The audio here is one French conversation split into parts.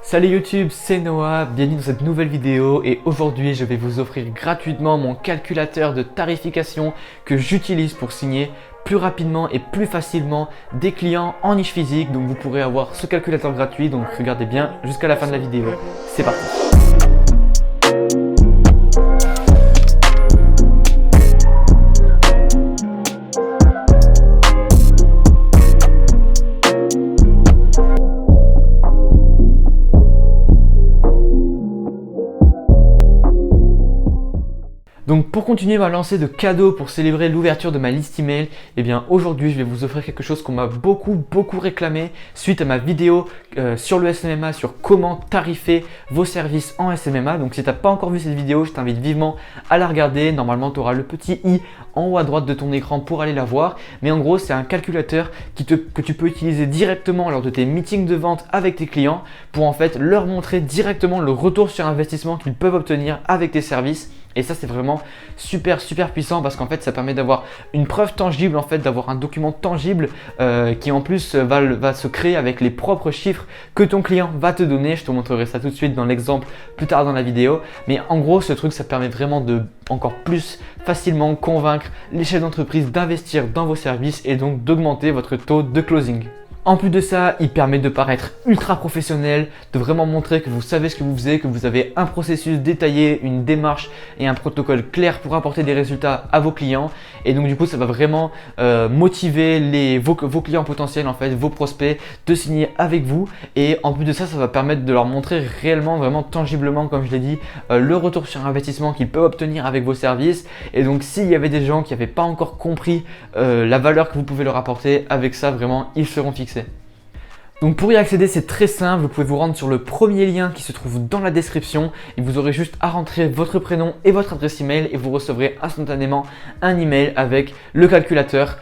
Salut YouTube, c'est Noah, bienvenue dans cette nouvelle vidéo et aujourd'hui je vais vous offrir gratuitement mon calculateur de tarification que j'utilise pour signer plus rapidement et plus facilement des clients en niche physique. Donc vous pourrez avoir ce calculateur gratuit, donc regardez bien jusqu'à la fin de la vidéo. C'est parti. Donc pour continuer ma lancée de cadeaux pour célébrer l'ouverture de ma liste email, eh bien aujourd'hui je vais vous offrir quelque chose qu'on m'a beaucoup réclamé suite à ma vidéo sur le SMMA, sur comment tarifer vos services en SMMA. Donc si tu n'as pas encore vu cette vidéo, je t'invite vivement à la regarder. Normalement tu auras le petit i en haut à droite de ton écran pour aller la voir. Mais en gros c'est un calculateur que tu peux utiliser directement lors de tes meetings de vente avec tes clients pour en fait leur montrer directement le retour sur investissement qu'ils peuvent obtenir avec tes services. Et ça c'est vraiment super puissant parce qu'en fait ça permet d'avoir une preuve tangible, en fait d'avoir un document tangible qui en plus va se créer avec les propres chiffres que ton client va te donner. Je te montrerai ça tout de suite dans l'exemple plus tard dans la vidéo. Mais en gros ce truc ça permet vraiment de encore plus facilement convaincre les chefs d'entreprise d'investir dans vos services et donc d'augmenter votre taux de closing. En plus de ça, il permet de paraître ultra professionnel, de vraiment montrer que vous savez ce que vous faisiez, que vous avez un processus détaillé, une démarche et un protocole clair pour apporter des résultats à vos clients. Et donc du coup, ça va vraiment motiver vos clients potentiels, en fait, vos prospects, de signer avec vous. Et en plus de ça, ça va permettre de leur montrer réellement, vraiment tangiblement, comme je l'ai dit, le retour sur investissement qu'ils peuvent obtenir avec vos services. Et donc s'il y avait des gens qui n'avaient pas encore compris la valeur que vous pouvez leur apporter, avec ça, vraiment, ils seront fixés. Donc pour y accéder, c'est très simple, vous pouvez vous rendre sur le premier lien qui se trouve dans la description et vous aurez juste à rentrer votre prénom et votre adresse email et vous recevrez instantanément un email avec le calculateur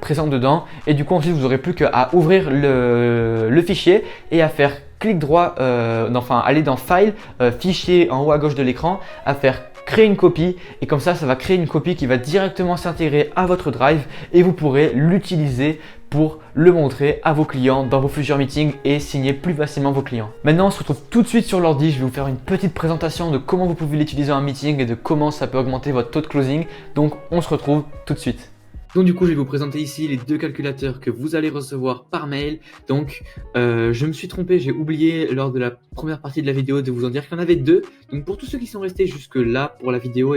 présent dedans. Et du coup ensuite vous n'aurez plus qu'à ouvrir le fichier et à faire clic droit, aller dans File, Fichier en haut à gauche de l'écran, à faire créer une copie et comme ça va créer une copie qui va directement s'intégrer à votre Drive et vous pourrez l'utiliser pour le montrer à vos clients dans vos futurs meetings et signer plus facilement vos clients. Maintenant on se retrouve tout de suite sur l'ordi, je vais vous faire une petite présentation de comment vous pouvez l'utiliser en meeting et de comment ça peut augmenter votre taux de closing. Donc on se retrouve tout de suite. Donc du coup je vais vous présenter ici les deux calculateurs que vous allez recevoir par mail. Donc je me suis trompé, j'ai oublié lors de la première partie de la vidéo de vous en dire qu'il y en avait deux. Donc pour tous ceux qui sont restés jusque là pour la vidéo,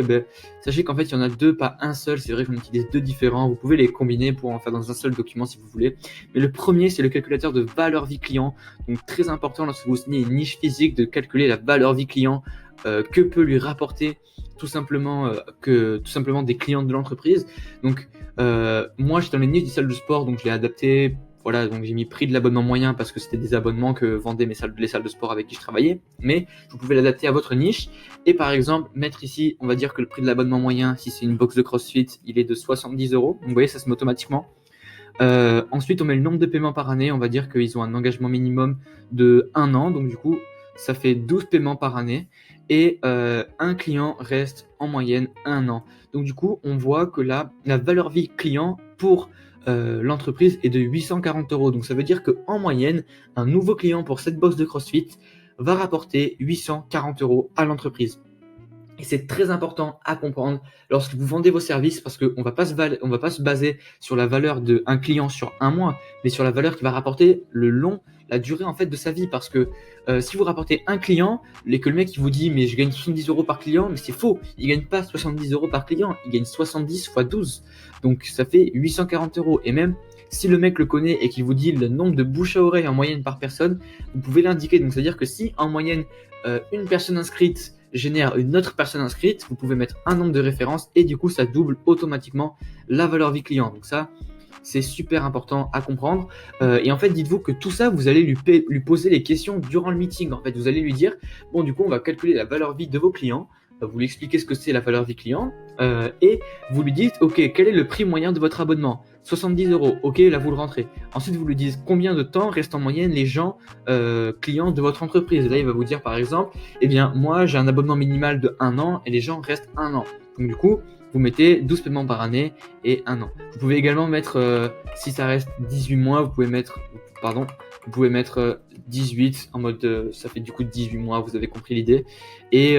sachez qu'en fait il y en a deux, pas un seul. C'est vrai qu'on utilise deux différents, vous pouvez les combiner pour en faire dans un seul document si vous voulez. Mais le premier c'est le calculateur de valeur vie client. Donc très important lorsque vous signez une niche physique de calculer la valeur vie client que peut lui rapporter tout simplement des clients de l'entreprise. Donc moi j'étais dans les niches des salles de sport, donc je l'ai adapté. Voilà, donc j'ai mis prix de l'abonnement moyen parce que c'était des abonnements que vendaient les salles de sport avec qui je travaillais. Mais vous pouvez l'adapter à votre niche et par exemple mettre ici, on va dire que le prix de l'abonnement moyen, si c'est une box de CrossFit, il est de 70 €. Donc vous voyez, ça se met automatiquement. Ensuite on met le nombre de paiements par année, on va dire qu'ils ont un engagement minimum de 1 an, donc du coup ça fait 12 paiements par année et un client reste en moyenne 1 an. Donc du coup on voit que là la valeur vie client pour l'entreprise est de 840 €. Donc ça veut dire qu'en moyenne un nouveau client pour cette box de CrossFit va rapporter 840 € à l'entreprise. Et c'est très important à comprendre lorsque vous vendez vos services parce qu'on ne va pas se baser sur la valeur d'un client sur un mois, mais sur la valeur qui va rapporter la durée en fait de sa vie. Parce que si vous rapportez un client et que le mec il vous dit mais je gagne 70 € par client, mais c'est faux, il ne gagne pas 70 € par client, il gagne 70 x 12. Donc ça fait 840 €. Et même si le mec le connaît et qu'il vous dit le nombre de bouche à oreille en moyenne par personne, vous pouvez l'indiquer. Donc c'est-à-dire que si en moyenne une personne inscrite génère une autre personne inscrite, vous pouvez mettre un nombre de références et du coup ça double automatiquement la valeur vie client. Donc ça c'est super important à comprendre et en fait dites-vous que tout ça vous allez lui poser les questions durant le meeting. En fait vous allez lui dire bon du coup on va calculer la valeur vie de vos clients, vous lui expliquez ce que c'est la valeur vie client et vous lui dites ok quel est le prix moyen de votre abonnement, 70 €, ok là vous le rentrez. Ensuite vous lui dites combien de temps restent en moyenne les gens clients de votre entreprise. Et là il va vous dire par exemple eh bien moi j'ai un abonnement minimal de 1 an et les gens restent 1 an. Donc du coup vous mettez 12 paiements par année et 1 an. Vous pouvez également mettre si ça reste 18 mois, vous pouvez mettre Vous pouvez mettre 18 en mode ça fait du coup 18 mois, vous avez compris l'idée. Et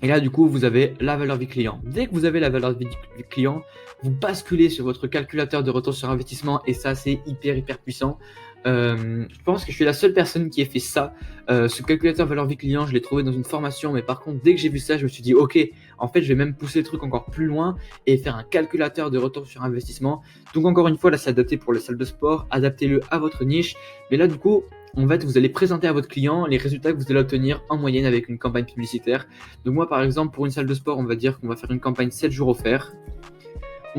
là, du coup, vous avez la valeur vie client. Dès que vous avez la valeur vie client, vous basculez sur votre calculateur de retour sur investissement et ça, c'est hyper puissant. Je pense que je suis la seule personne qui ait fait ça. Ce calculateur valeur vie client, je l'ai trouvé dans une formation, mais par contre, dès que j'ai vu ça, je me suis dit, ok, en fait, je vais même pousser le truc encore plus loin et faire un calculateur de retour sur investissement. Donc, encore une fois, là, c'est adapté pour les salles de sport. Adaptez-le à votre niche. Mais là, du coup, en fait, vous allez présenter à votre client les résultats que vous allez obtenir en moyenne avec une campagne publicitaire. Donc moi, par exemple, pour une salle de sport, on va dire qu'on va faire une campagne 7 jours offerts.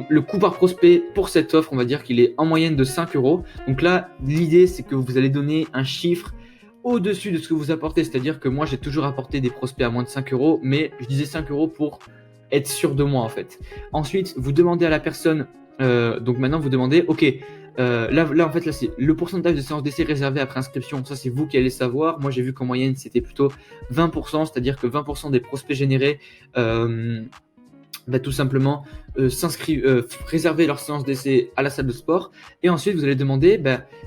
Le coût par prospect pour cette offre, on va dire qu'il est en moyenne de 5 euros. Donc là, l'idée, c'est que vous allez donner un chiffre au-dessus de ce que vous apportez. C'est-à-dire que moi, j'ai toujours apporté des prospects à moins de 5 euros, mais je disais 5 euros pour être sûr de moi, en fait. Ensuite, vous demandez à la personne, donc maintenant, vous demandez, ok, là, en fait, là, c'est le pourcentage de séances d'essai réservé après inscription. Ça, c'est vous qui allez savoir. Moi, j'ai vu qu'en moyenne, c'était plutôt 20%, c'est-à-dire que 20% des prospects générés, tout simplement, réserver leur séance d'essai à la salle de sport. Et ensuite, vous allez demander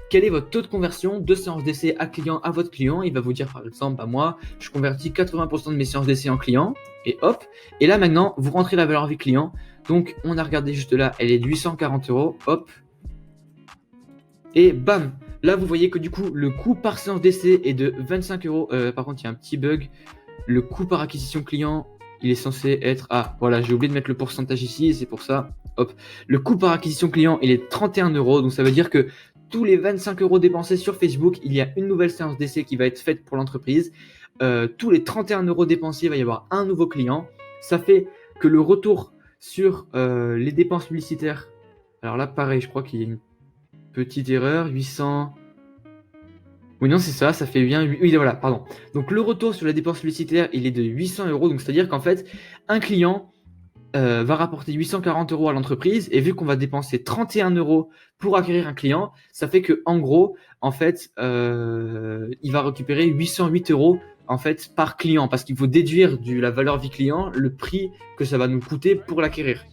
quel est votre taux de conversion de séance d'essai à client à votre client. Il va vous dire, par exemple, moi, je convertis 80% de mes séances d'essai en client. Et hop. Et là, maintenant, vous rentrez la valeur vie client. Donc, on a regardé juste là, elle est de 840 euros. Hop. Et bam, là vous voyez que du coup le coût par séance d'essai est de 25 euros. Par contre il y a un petit bug. Le coût par acquisition client, il est censé être... Ah voilà, j'ai oublié de mettre le pourcentage ici et c'est pour ça. Hop. Le coût par acquisition client, il est de 31 euros. Donc ça veut dire que tous les 25 euros dépensés sur Facebook, il y a une nouvelle séance d'essai qui va être faite pour l'entreprise. Tous les 31 euros dépensés, il va y avoir un nouveau client. Ça fait que le retour sur les dépenses publicitaires... Alors là pareil, je crois qu'il y a une petite erreur, 800... Oui, non, c'est ça, ça fait bien... Oui, voilà, pardon. Donc, le retour sur la dépense publicitaire, il est de 800 euros. Donc, c'est-à-dire qu'en fait, un client va rapporter 840 euros à l'entreprise. Et vu qu'on va dépenser 31 euros pour acquérir un client, ça fait que en gros, en fait, il va récupérer 808 euros en fait, par client. Parce qu'il faut déduire de la valeur vie client le prix que ça va nous coûter pour l'acquérir.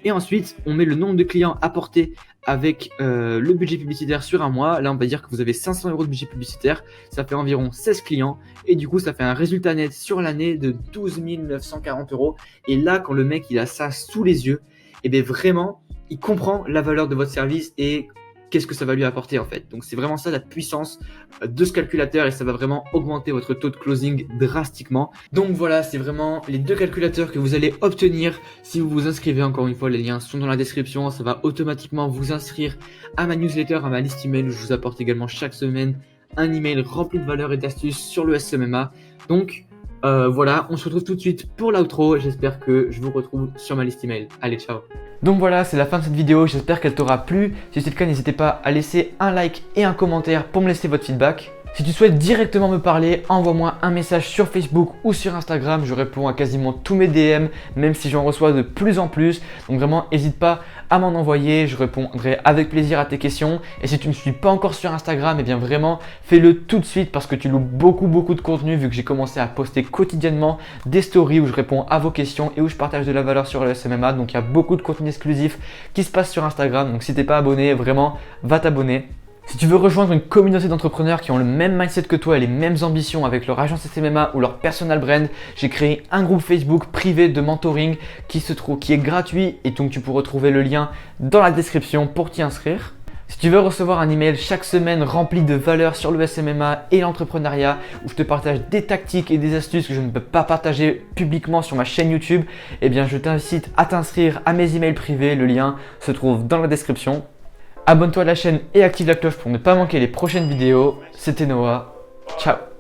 Et ensuite, on met le nombre de clients apportés avec le budget publicitaire sur un mois. Là, on va dire que vous avez 500 euros de budget publicitaire. Ça fait environ 16 clients. Et du coup, ça fait un résultat net sur l'année de 12 940 euros. Et là, quand le mec il a ça sous les yeux, et bien vraiment, il comprend la valeur de votre service et qu'est-ce que ça va lui apporter en fait. Donc c'est vraiment ça la puissance de ce calculateur et ça va vraiment augmenter votre taux de closing drastiquement. Donc voilà, c'est vraiment les deux calculateurs que vous allez obtenir si vous vous inscrivez. Encore une fois, les liens sont dans la description. Ça va automatiquement vous inscrire à ma newsletter, à ma liste email où je vous apporte également chaque semaine un email rempli de valeurs et d'astuces sur le SMMA. Donc voilà, on se retrouve tout de suite pour l'outro. J'espère que je vous retrouve sur ma liste email. Allez, ciao. Donc voilà, c'est la fin de cette vidéo. J'espère qu'elle t'aura plu. Si c'est le cas, n'hésitez pas à laisser un like et un commentaire pour me laisser votre feedback. Si tu souhaites directement me parler, envoie-moi un message sur Facebook ou sur Instagram. Je réponds à quasiment tous mes DM, même si j'en reçois de plus en plus. Donc vraiment, n'hésite pas à m'en envoyer. Je répondrai avec plaisir à tes questions. Et si tu ne me suis pas encore sur Instagram, eh bien vraiment, fais-le tout de suite parce que tu loupes beaucoup de contenu vu que j'ai commencé à poster quotidiennement des stories où je réponds à vos questions et où je partage de la valeur sur le SMMA. Donc il y a beaucoup de contenu exclusif qui se passe sur Instagram. Donc si tu n'es pas abonné, vraiment, va t'abonner. Si tu veux rejoindre une communauté d'entrepreneurs qui ont le même mindset que toi et les mêmes ambitions avec leur agence SMMA ou leur personal brand, j'ai créé un groupe Facebook privé de mentoring qui est gratuit et donc tu pourras trouver le lien dans la description pour t'y inscrire. Si tu veux recevoir un email chaque semaine rempli de valeurs sur le SMMA et l'entrepreneuriat où je te partage des tactiques et des astuces que je ne peux pas partager publiquement sur ma chaîne YouTube, eh bien je t'incite à t'inscrire à mes emails privés. Le lien se trouve dans la description. Abonne-toi à la chaîne et active la cloche pour ne pas manquer les prochaines vidéos. C'était Noah. Ciao.